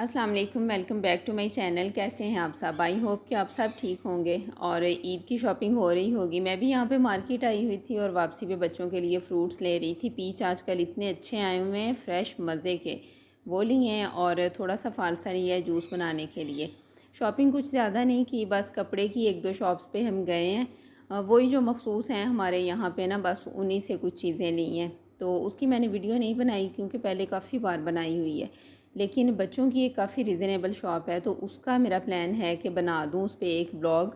अस्सलाम वालेकुम, welcome back to my channel. कैसे हैं आप सब? आई होप कि आप सब ठीक होंगे और ईद की शॉपिंग हो रही होगी। मैं भी यहाँ पे मार्केट आई हुई थी और वापसी पे बच्चों के लिए फ़्रूट्स ले रही थी। पीच आजकल इतने अच्छे आए हुए हैं, फ्रेश मज़े के, वो लिए हैं और थोड़ा सा फालसा लिया है जूस बनाने के लिए। शॉपिंग कुछ ज़्यादा नहीं की, बस कपड़े की एक दो शॉप्स पर हम गए हैं। वही जो मखसूस हैं हमारे यहाँ पर ना, बस उन्हीं से कुछ चीज़ें ली हैं। तो उसकी मैंने वीडियो नहीं बनाई क्योंकि पहले काफ़ी बार बनाई हुई है, लेकिन बच्चों की एक काफ़ी रीज़नेबल शॉप है तो उसका मेरा प्लान है कि बना दूँ उस पे एक ब्लॉग,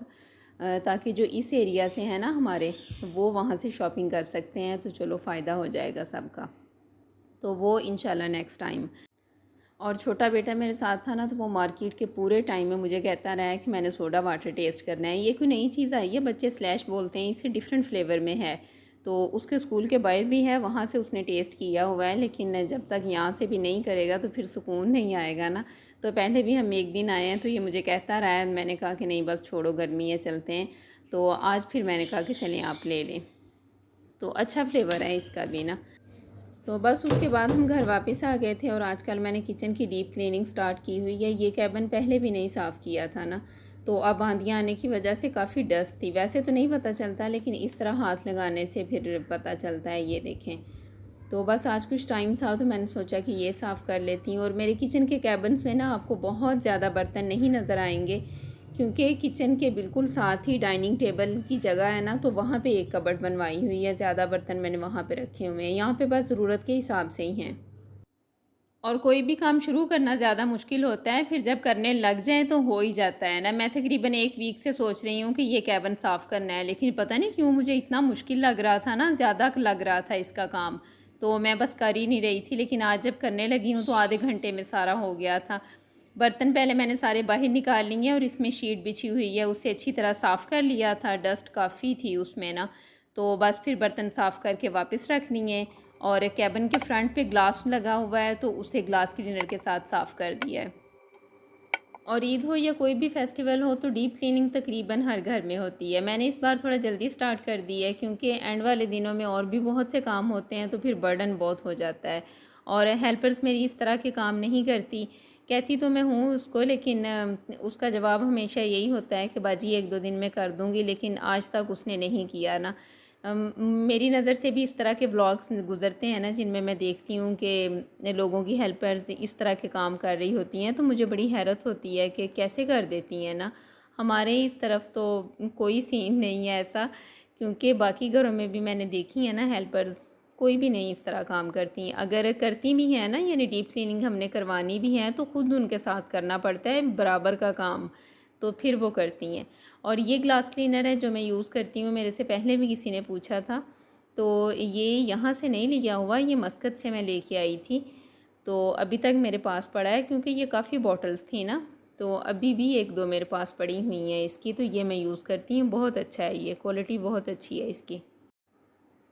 ताकि जो इस एरिया से हैं ना हमारे, वो वहाँ से शॉपिंग कर सकते हैं। तो चलो फ़ायदा हो जाएगा सबका, तो वो इंशाल्लाह नेक्स्ट टाइम। और छोटा बेटा मेरे साथ था ना, तो वो मार्केट के पूरे टाइम में मुझे कहता रहा है कि मैंने सोडा वाटर टेस्ट करना है। ये कोई नई चीज़ आई है, बच्चे स्लैश बोलते हैं, इसे डिफरेंट फ्लेवर में है। तो उसके स्कूल के बाहर भी है, वहाँ से उसने टेस्ट किया हुआ है, लेकिन जब तक यहाँ से भी नहीं करेगा तो फिर सुकून नहीं आएगा ना। तो पहले भी हम एक दिन आए हैं तो ये मुझे कहता रहा है, मैंने कहा कि नहीं बस छोड़ो, गर्मी है, चलते हैं। तो आज फिर मैंने कहा कि चलें आप ले लें। तो अच्छा फ्लेवर है इसका भी ना। तो बस उसके बाद हम घर वापस आ गए थे और आजकल मैंने किचन की डीप क्लीनिंग स्टार्ट की हुई है। ये कैबिन पहले भी नहीं साफ़ किया था ना, तो अब आंधियाँ आने की वजह से काफ़ी डस्ट थी। वैसे तो नहीं पता चलता, लेकिन इस तरह हाथ लगाने से फिर पता चलता है। ये देखें, तो बस आज कुछ टाइम था तो मैंने सोचा कि ये साफ़ कर लेती हूँ। और मेरे किचन के कैबिन्स में ना आपको बहुत ज़्यादा बर्तन नहीं नज़र आएंगे, क्योंकि किचन के बिल्कुल साथ ही डाइनिंग टेबल की जगह है ना, तो वहाँ पे एक कबर्ड बनवाई हुई है। ज़्यादा बर्तन मैंने वहाँ पे रखे हुए हैं, यहाँ पे बस ज़रूरत के हिसाब से ही हैं। और कोई भी काम शुरू करना ज़्यादा मुश्किल होता है, फिर जब करने लग जाएँ तो हो ही जाता है ना। मैं तकरीबन 1 वीक से सोच रही हूँ कि ये कैबिन साफ़ करना है, लेकिन पता नहीं क्यों मुझे इतना मुश्किल लग रहा था ना, ज़्यादा लग रहा था इसका काम, तो मैं बस कर ही नहीं रही थी। लेकिन आज जब करने लगी हूँ तो आधे घंटे में सारा हो गया था। बर्तन पहले मैंने सारे बाहर निकाल लिए और इसमें शीट बिछी हुई है, उसे अच्छी तरह साफ़ कर लिया था। डस्ट काफ़ी थी उसमें ना, तो बस फिर बर्तन साफ़ करके वापस रख दिए। और कैबिन के फ्रंट पे ग्लास लगा हुआ है, तो उसे ग्लास क्लीनर के साथ साफ़ कर दिया है। और ईद हो या कोई भी फेस्टिवल हो तो डीप क्लीनिंग तकरीबन हर घर में होती है। मैंने इस बार थोड़ा जल्दी स्टार्ट कर दी है, क्योंकि एंड वाले दिनों में और भी बहुत से काम होते हैं, तो फिर बर्डन बहुत हो जाता है। और हेल्पर्स मेरी इस तरह के काम नहीं करती, कहती तो मैं हूँ उसको, लेकिन उसका जवाब हमेशा यही होता है कि बाजी 1-2 दिन में कर दूँगी, लेकिन आज तक उसने नहीं किया ना। मेरी नज़र से भी इस तरह के व्लॉग्स गुज़रते हैं ना, जिनमें मैं देखती हूँ कि लोगों की हेल्पर्स इस तरह के काम कर रही होती हैं, तो मुझे बड़ी हैरत होती है कि कैसे कर देती हैं ना। हमारे इस तरफ तो कोई सीन नहीं है ऐसा, क्योंकि बाकी घरों में भी मैंने देखी है ना हेल्पर्स, कोई भी नहीं इस तरह काम करती। अगर करती भी हैं ना, यानी डीप क्लीनिंग हमने करवानी भी है, तो ख़ुद उनके साथ करना पड़ता है बराबर का काम, तो फिर वो करती हैं। और ये ग्लास क्लीनर है जो मैं यूज़ करती हूँ, मेरे से पहले भी किसी ने पूछा था, तो ये यहाँ से नहीं लिया हुआ, ये मस्कत से मैं लेके आई थी। तो अभी तक मेरे पास पड़ा है, क्योंकि ये काफ़ी बॉटल्स थी ना, तो अभी भी 1-2 मेरे पास पड़ी हुई हैं इसकी, तो ये मैं यूज़ करती हूँ। बहुत अच्छा है, ये क्वालिटी बहुत अच्छी है इसकी।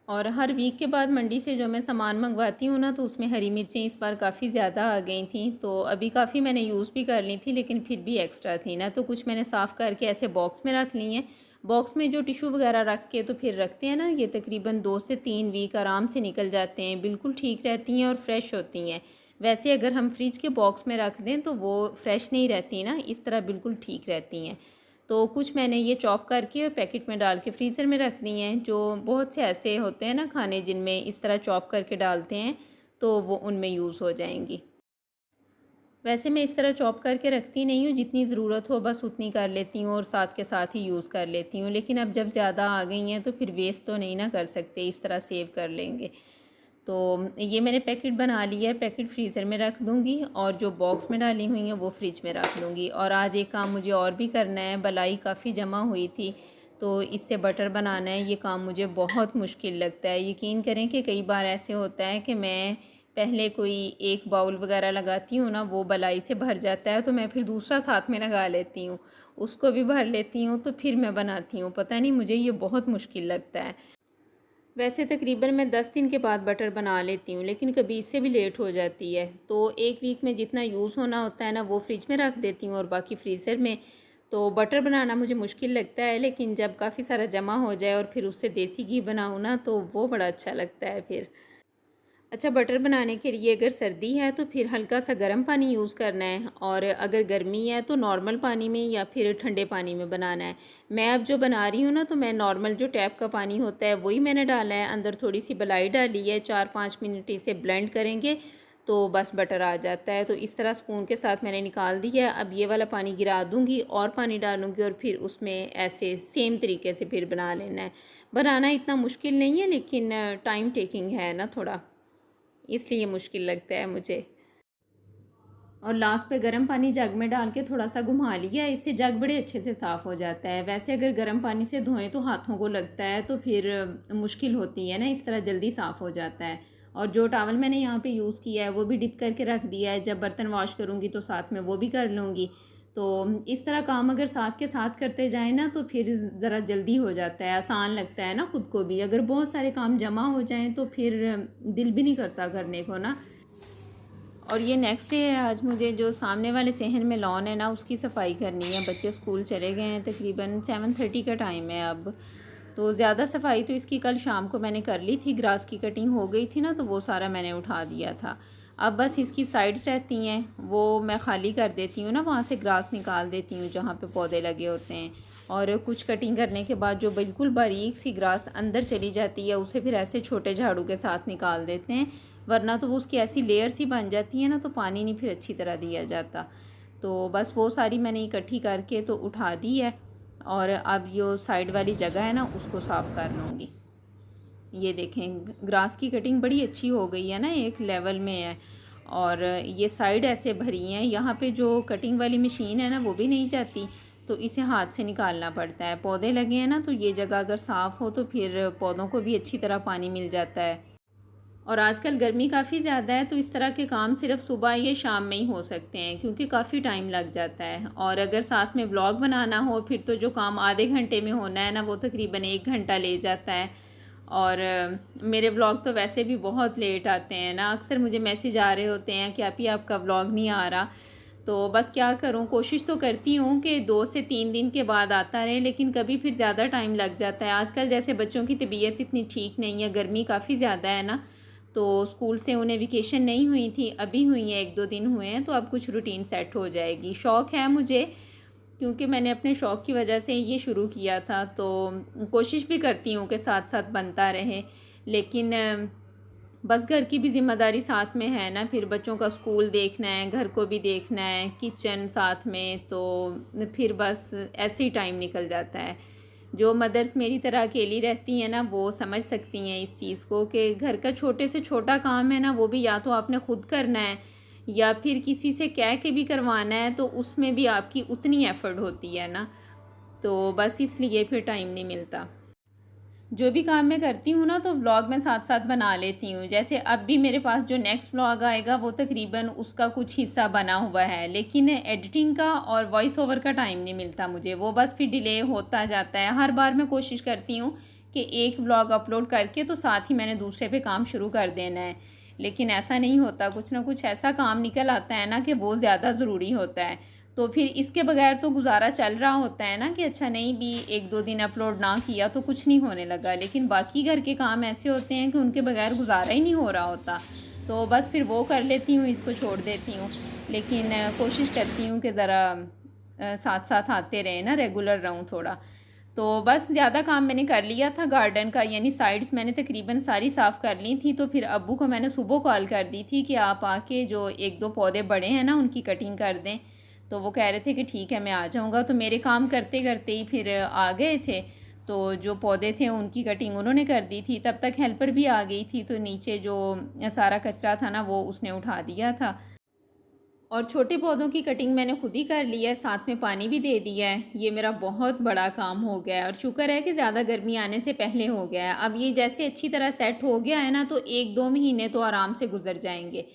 और हर वीक के बाद मंडी से जो मैं सामान मंगवाती हूँ ना, तो उसमें हरी मिर्चें इस बार काफ़ी ज़्यादा आ गई थी, तो अभी काफ़ी मैंने यूज़ भी कर ली थी, लेकिन फिर भी एक्स्ट्रा थी ना, तो कुछ मैंने साफ़ करके ऐसे बॉक्स में रख ली हैं। बॉक्स में जो टिशू वगैरह रख के तो फिर रखते हैं ना, ये तकरीबन 2 से 3 वीक आराम से निकल जाते हैं, बिल्कुल ठीक रहती हैं और फ्रेश होती हैं। वैसे अगर हम फ्रिज के बॉक्स में रख दें तो वो फ्रेश नहीं रहती ना, इस तरह बिल्कुल ठीक रहती हैं। तो कुछ मैंने ये चॉप करके पैकेट में डाल के फ्रीज़र में रख दिए हैं। जो बहुत से ऐसे होते हैं ना खाने, जिनमें इस तरह चॉप करके डालते हैं, तो वो उनमें यूज़ हो जाएंगी। वैसे मैं इस तरह चॉप करके रखती नहीं हूँ, जितनी ज़रूरत हो बस उतनी कर लेती हूँ और साथ के साथ ही यूज़ कर लेती हूँ। लेकिन अब जब ज़्यादा आ गई हैं तो फिर वेस्ट तो नहीं ना कर सकते, इस तरह सेव कर लेंगे। तो ये मैंने पैकेट बना लिया है, पैकेट फ्रीज़र में रख दूँगी और जो बॉक्स में डाली हुई हैं वो फ्रिज में रख दूँगी। और आज एक काम मुझे और भी करना है, बलाई काफ़ी जमा हुई थी, तो इससे बटर बनाना है। ये काम मुझे बहुत मुश्किल लगता है। यकीन करें कि कई बार ऐसे होता है कि मैं पहले कोई एक बाउल वगैरह लगाती हूँ ना, वो बलाई से भर जाता है, तो मैं फिर दूसरा साथ में लगा लेती हूँ, उसको भी भर लेती हूँ, तो फिर मैं बनाती हूँ। पता नहीं मुझे ये बहुत मुश्किल लगता है। वैसे तकरीबन मैं 10 दिन के बाद बटर बना लेती हूँ, लेकिन कभी इससे भी लेट हो जाती है। तो 1 वीक में जितना यूज़ होना होता है ना, वो फ्रिज में रख देती हूँ और बाकी फ्रीज़र में। तो बटर बनाना मुझे मुश्किल लगता है, लेकिन जब काफ़ी सारा जमा हो जाए और फिर उससे देसी घी बनाऊँ ना, तो वो बड़ा अच्छा लगता है फिर। अच्छा, बटर बनाने के लिए अगर सर्दी है तो फिर हल्का सा गर्म पानी यूज़ करना है, और अगर गर्मी है तो नॉर्मल पानी में या फिर ठंडे पानी में बनाना है। मैं अब जो बना रही हूँ ना, तो मैं नॉर्मल जो टैप का पानी होता है वही मैंने डाला है, अंदर थोड़ी सी मलाई डाली है, 4-5 मिनट इसे ब्लेंड करेंगे तो बस बटर आ जाता है। तो इस तरह स्पून के साथ मैंने निकाल दिया है। अब ये वाला पानी गिरा दूँगी और पानी डालूँगी, और फिर उसमें ऐसे सेम तरीके से फिर बना लेना है। बनाना इतना मुश्किल नहीं है, लेकिन टाइम टेकिंग है ना थोड़ा, इसलिए मुश्किल लगता है मुझे। और लास्ट पे गर्म पानी जग में डाल के थोड़ा सा घुमा लिया, इससे जग बड़े अच्छे से साफ़ हो जाता है। वैसे अगर गर्म पानी से धोएं तो हाथों को लगता है, तो फिर मुश्किल होती है ना, इस तरह जल्दी साफ़ हो जाता है। और जो टावल मैंने यहाँ पे यूज़ किया है वो भी डिप करके रख दिया है, जब बर्तन वॉश करूँगी तो साथ में वो भी कर लूँगी। तो इस तरह काम अगर साथ के साथ करते जाएँ ना, तो फिर ज़रा जल्दी हो जाता है, आसान लगता है ना ख़ुद को भी। अगर बहुत सारे काम जमा हो जाएँ तो फिर दिल भी नहीं करता करने को ना। और ये नेक्स्ट डे है आज मुझे, जो सामने वाले सहन में लॉन है ना, उसकी सफाई करनी है। बच्चे स्कूल चले गए हैं, तकरीबन 7:30 का टाइम है अब। तो ज़्यादा सफाई तो इसकी कल शाम को मैंने कर ली थी, ग्रास की कटिंग हो गई थी ना, तो वो सारा मैंने उठा दिया था। अब बस इसकी साइड्स रहती हैं वो मैं ख़ाली कर देती हूँ ना, वहाँ से ग्रास निकाल देती हूँ जहाँ पे पौधे लगे होते हैं। और कुछ कटिंग करने के बाद जो बिल्कुल बारीक सी ग्रास अंदर चली जाती है, उसे फिर ऐसे छोटे झाड़ू के साथ निकाल देते हैं, वरना तो वो उसकी ऐसी लेयर सी बन जाती है ना, तो पानी नहीं फिर अच्छी तरह दिया जाता। तो बस वो सारी मैंने इकट्ठी करके तो उठा दी है, और अब जो साइड वाली जगह है ना, उसको साफ़ कर लूँगी। ये देखें, ग्रास की कटिंग बड़ी अच्छी हो गई है ना, एक लेवल में है। और ये साइड ऐसे भरी हैं, यहाँ पे जो कटिंग वाली मशीन है ना, वो भी नहीं जाती, तो इसे हाथ से निकालना पड़ता है। पौधे लगे हैं ना, तो ये जगह अगर साफ़ हो तो फिर पौधों को भी अच्छी तरह पानी मिल जाता है। और आजकल गर्मी काफ़ी ज़्यादा है, तो इस तरह के काम सिर्फ सुबह या शाम में ही हो सकते हैं, क्योंकि काफ़ी टाइम लग जाता है। और अगर साथ में व्लॉग बनाना हो, फिर तो जो काम आधे घंटे में होना है ना, वो तकरीबन 1 घंटा ले जाता है। और मेरे व्लॉग तो वैसे भी बहुत लेट आते हैं ना, अक्सर मुझे मैसेज आ रहे होते हैं कि अभी आपका व्लॉग नहीं आ रहा। तो बस क्या करूं, कोशिश तो करती हूं कि 2 से 3 दिन के बाद आता रहे, लेकिन कभी फिर ज़्यादा टाइम लग जाता है। आजकल जैसे बच्चों की तबीयत इतनी ठीक नहीं है, गर्मी काफ़ी ज़्यादा है ना, तो स्कूल से उन्हें वेकेशन नहीं हुई थी, अभी हुई है, 1-2 दिन हुए हैं, तो अब कुछ रूटीन सेट हो जाएगी। शौक़ है मुझे, क्योंकि मैंने अपने शौक़ की वजह से ये शुरू किया था, तो कोशिश भी करती हूँ कि साथ साथ बनता रहे। लेकिन बस घर की भी ज़िम्मेदारी साथ में है ना, फिर बच्चों का स्कूल देखना है, घर को भी देखना है, किचन साथ में, तो फिर बस ऐसे ही टाइम निकल जाता है। जो मदर्स मेरी तरह अकेली रहती हैं ना, वो समझ सकती हैं इस चीज़ को, कि घर का छोटे से छोटा काम है ना, वो भी या तो आपने ख़ुद करना है या फिर किसी से कह के भी करवाना है, तो उसमें भी आपकी उतनी एफ़र्ट होती है ना, तो बस इसलिए फिर टाइम नहीं मिलता। जो भी काम मैं करती हूँ ना, तो व्लॉग मैं साथ साथ बना लेती हूँ। जैसे अब भी मेरे पास जो नेक्स्ट व्लॉग आएगा, वो तकरीबन उसका कुछ हिस्सा बना हुआ है, लेकिन एडिटिंग का और वॉइस ओवर का टाइम नहीं मिलता मुझे, वो बस फिर डिले होता जाता है। हर बार मैं कोशिश करती हूँ कि एक व्लॉग अपलोड करके तो साथ ही मैंने दूसरे पे काम शुरू कर देना है, लेकिन ऐसा नहीं होता। कुछ ना कुछ ऐसा काम निकल आता है ना कि वो ज़्यादा ज़रूरी होता है, तो फिर इसके बगैर तो गुजारा चल रहा होता है ना, कि अच्छा नहीं भी 1-2 दिन अपलोड ना किया तो कुछ नहीं होने लगा, लेकिन बाकी घर के काम ऐसे होते हैं कि उनके बगैर गुजारा ही नहीं हो रहा होता, तो बस फिर वो कर लेती हूँ, इसको छोड़ देती हूँ। लेकिन कोशिश करती हूँ कि ज़रा साथ साथ आते रहें ना, रेगुलर रहूँ थोड़ा। तो बस ज़्यादा काम मैंने कर लिया था गार्डन का, यानी साइड्स मैंने तकरीबन सारी साफ़ कर ली थी। तो फिर अब्बू को मैंने सुबह कॉल कर दी थी कि आप आके जो 1-2 पौधे बड़े हैं ना, उनकी कटिंग कर दें। तो वो कह रहे थे कि ठीक है, मैं आ जाऊँगा। तो मेरे काम करते करते ही फिर आ गए थे, तो जो पौधे थे उनकी कटिंग उन्होंने कर दी थी। तब तक हेल्पर भी आ गई थी, तो नीचे जो सारा कचरा था ना, वो उसने उठा दिया था। और छोटे पौधों की कटिंग मैंने खुद ही कर ली है, साथ में पानी भी दे दिया है। ये मेरा बहुत बड़ा काम हो गया है, और शुक्र है कि ज़्यादा गर्मी आने से पहले हो गया है। अब ये जैसे अच्छी तरह सेट हो गया है ना, तो 1-2 महीने तो आराम से गुजर जाएंगे।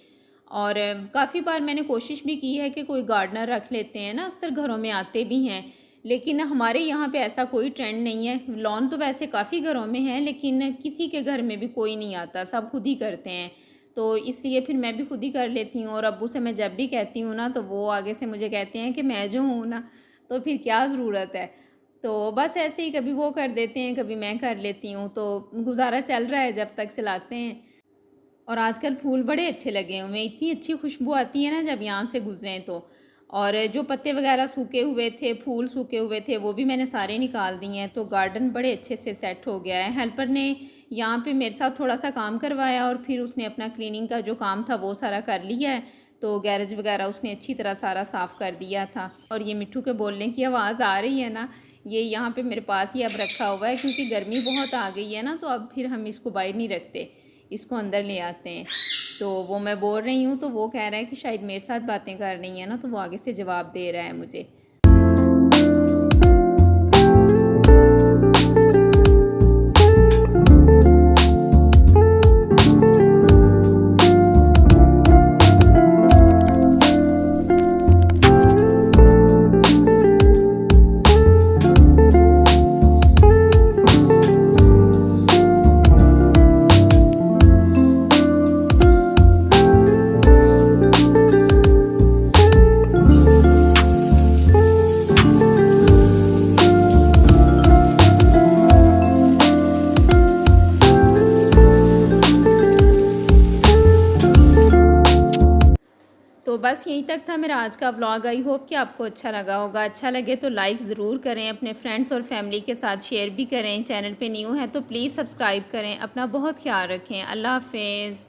और काफ़ी बार मैंने कोशिश भी की है कि कोई गार्डनर रख लेते हैं ना, अक्सर घरों में आते भी हैं, लेकिन हमारे यहाँ पे ऐसा कोई ट्रेंड नहीं है। लॉन तो वैसे काफ़ी घरों में है, लेकिन किसी के घर में भी कोई नहीं आता, सब खुद ही करते हैं। तो इसलिए फिर मैं भी खुद ही कर लेती हूँ, और अब्बू से मैं जब भी कहती हूँ ना, तो वो आगे से मुझे कहते हैं कि मैं जो हूँ ना, तो फिर क्या ज़रूरत है। तो बस ऐसे ही कभी वो कर देते हैं, कभी मैं कर लेती हूँ, तो गुज़ारा चल रहा है, जब तक चलाते हैं। और आजकल फूल बड़े अच्छे लगे हुए हैं, इतनी अच्छी खुशबू आती है ना जब यहाँ से गुजरें तो। और जो पत्ते वगैरह सूखे हुए थे, फूल सूखे हुए थे, वो भी मैंने सारे निकाल दिए हैं। तो गार्डन बड़े अच्छे से सेट हो गया है। हेल्पर ने यहाँ पे मेरे साथ थोड़ा सा काम करवाया और फिर उसने अपना क्लीनिंग का जो काम था वो सारा कर लिया है। तो गैरेज वगैरह उसने अच्छी तरह सारा साफ़ कर दिया था। और ये मिट्ठू के बोलने की आवाज़ आ रही है ना, ये यहाँ पे मेरे पास ही अब रखा हुआ है, क्योंकि गर्मी बहुत आ गई है ना, तो अब फिर हम इसको बाहर नहीं रखते, इसको अंदर ले आते हैं। तो वो मैं बोल रही हूँ तो वो कह रहा है कि शायद मेरे साथ बातें कर रही है ना, तो वो आगे से जवाब दे रहा है मुझे। तो बस यहीं तक था मेरा आज का व्लॉग। आई होप कि आपको अच्छा लगा होगा। अच्छा लगे तो लाइक ज़रूर करें, अपने फ्रेंड्स और फैमिली के साथ शेयर भी करें। चैनल पे न्यू है तो प्लीज़ सब्सक्राइब करें। अपना बहुत ख्याल रखें। अल्लाह हाफ़िज़।